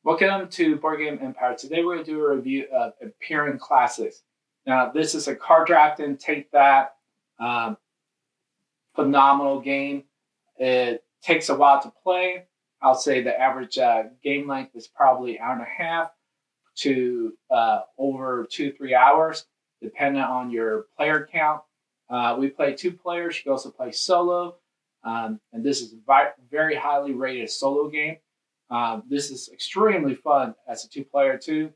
Welcome to Board Game Empire. Today we're going to do a review of Imperium Classics. Now, this is a card drafting, take that, phenomenal game. It takes a while to play. I'll say the average game length is probably an hour and a half to over 2-3 hours, depending on your player count. We play 2 players. You can also play solo. And this is a very highly rated solo game. This is extremely fun as a 2-player too.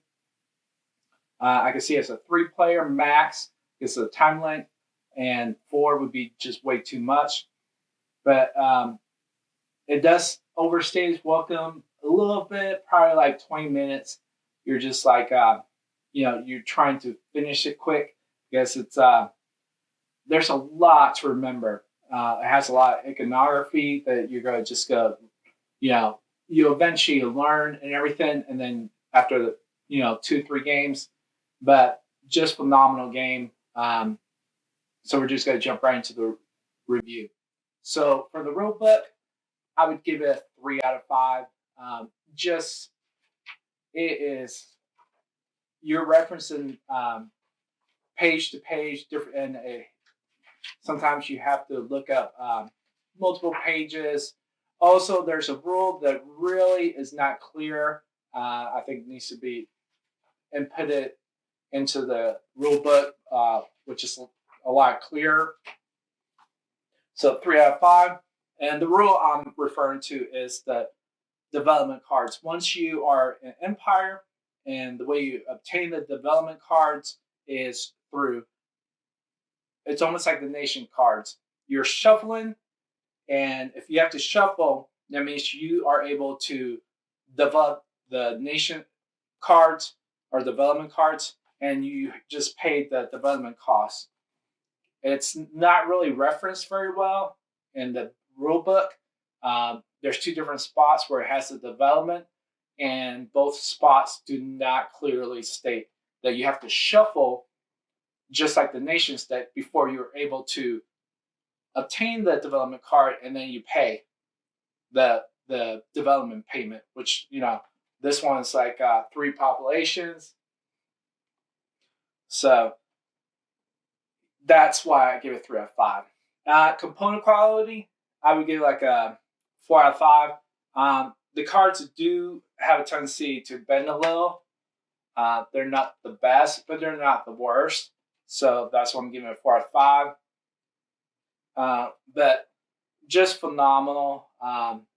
I can see it's a 3-player max. It's a time length, and 4 would be just way too much. But it does overstay its welcome a little bit, probably like 20 minutes. You're just like, you're trying to finish it quick because it's there's a lot to remember. It has a lot of iconography that you're going to just go, you eventually learn and everything, and then after the 2-3 games, but just phenomenal game. So we're just gonna jump right into the review. So for the rule book, I would give it a 3 out of 5. You're referencing page to page different, and sometimes you have to look up multiple pages. Also, there's a rule that really is not clear. I think needs to be inputted into the rule book, which is a lot clearer. So 3 out of 5. And the rule I'm referring to is the development cards. Once you are an empire, and the way you obtain the development cards is through, it's almost like the nation cards. You're shuffling. And if you have to shuffle, that means you are able to develop the nation cards or development cards, and you just paid the development costs. It's not really referenced very well in the rule book. There's 2 different spots where it has the development, and both spots do not clearly state that you have to shuffle just like the nation state before you're able to obtain the development card, and then you pay the development payment, which this one is like 3 populations. So that's why I give it 3 out of 5. Component quality, I would give like a 4 out of 5. The cards do have a tendency to bend a little. They're not the best, but they're not the worst. So that's why I'm giving it a 4 out of 5. But just phenomenal.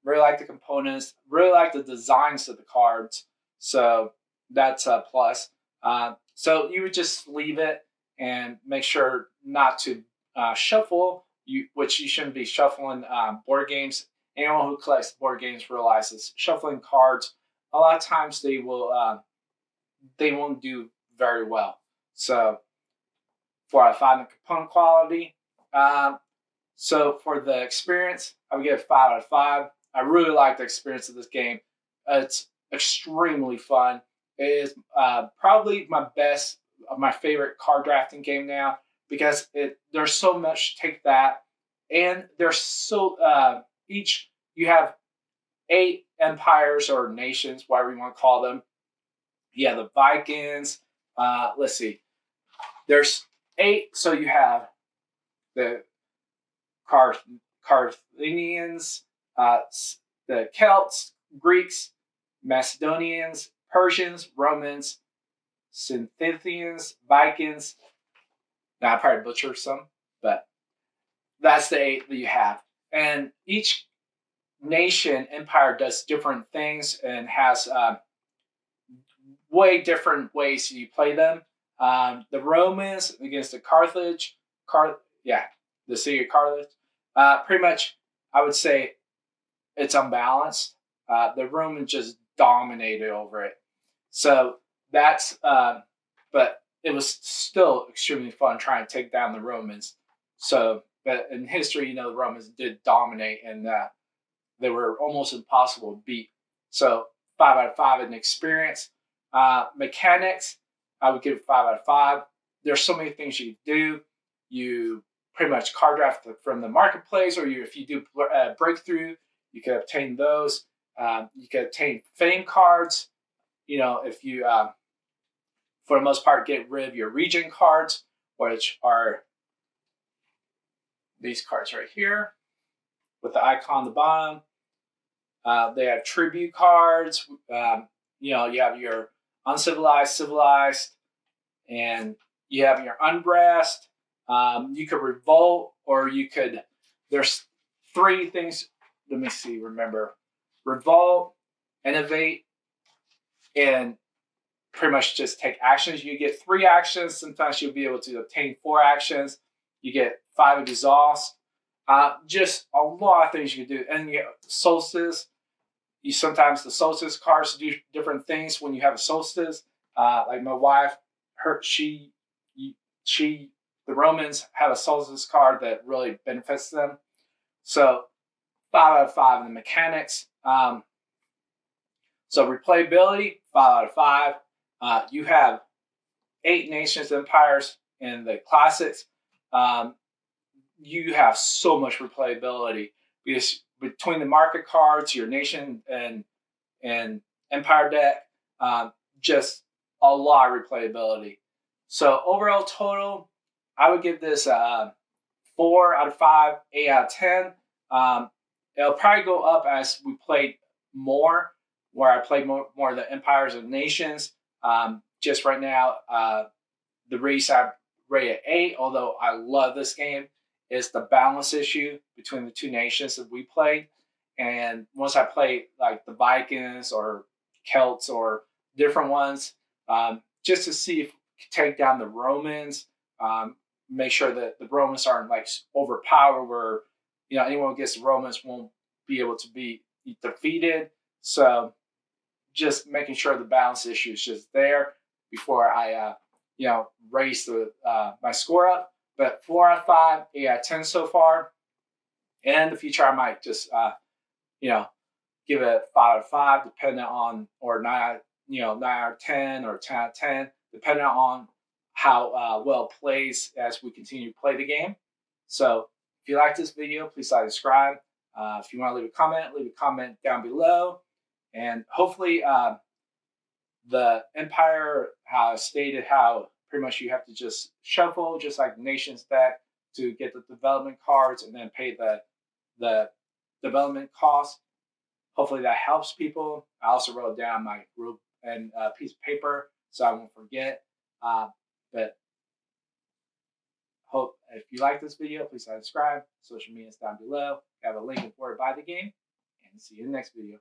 Really like the components. Really like the designs of the cards. So that's a plus. So you would just leave it and make sure not to shuffle. Which you shouldn't be shuffling board games. Anyone who collects board games realizes shuffling cards, a lot of times they won't do very well. So 4 out of 5 in component quality. So for the experience, I would give it 5 out of 5. I really like the experience of this game. It's extremely fun. It is probably my favorite card drafting game now, because there's so much to take that, and there's so you have 8 empires or nations, whatever you want to call them. Yeah, the Vikings. Let's see. There's 8, so you have the Carthaginians, the Celts, Greeks, Macedonians, Persians, Romans, Scythians, Vikings. Now I probably butchered some, but that's the 8 that you have. And each nation, empire does different things and has way different ways you play them. The Romans against the Carthage, the city of Carthage. Pretty much, I would say it's unbalanced. The Romans just dominated over it. So that's, but it was still extremely fun trying to take down the Romans. So, but in history, the Romans did dominate, and they were almost impossible to beat. So 5 out of 5 in experience. Mechanics, I would give it 5 out of 5. There's so many things you do. You pretty much card draft from the marketplace, or if you do breakthrough, you can obtain those. You can obtain fame cards. If you, for the most part, get rid of your region cards, which are these cards right here with the icon on the bottom. They have tribute cards. You have your uncivilized, civilized, and you have your unrest. You could revolt, or you could. There's 3 things. Let me see. Remember, revolt, innovate, and pretty much just take actions. You get 3 actions. Sometimes you'll be able to obtain 4 actions. You get 5 exhaust. Just a lot of things you can do. And you have solstice. Sometimes the solstice cards do different things when you have a solstice. Like my wife, the Romans have a solstice card that really benefits them. So 5 out of 5 in the mechanics. So replayability, 5 out of 5. You have 8 nations, empires in the classics. You have so much replayability because between the market cards, your nation and empire deck, just a lot of replayability. So overall total, I would give this 4 out of 5, 8 out of 10. It'll probably go up as we played more, where I played more of the empires and nations. Just right now, the race I rate at 8, although I love this game, is the balance issue between the 2 nations that we played. And once I play like the Vikings or Celts or different ones, just to see if we can take down the Romans, make sure that the Romans aren't like overpowered where, anyone who gets the Romans won't be able to be defeated. So just making sure the balance issue is just there before I, raise my score up. But 4 out of 5, 8 out of 10 so far. And in the future, I might just, give it 5 out of 5, depending on, or 9 out of 10, or 10 out of 10, depending on how well it plays as we continue to play the game. So if you like this video, please like and subscribe. If you want to leave a comment down below. And hopefully the Empire has stated how pretty much you have to just shuffle, just like the Nations deck, to get the development cards and then pay the development cost. Hopefully that helps people. I also wrote down my group and a piece of paper so I won't forget. But hope if you like this video, please subscribe. Social media is down below. I have a link where to buy the game. And see you in the next video.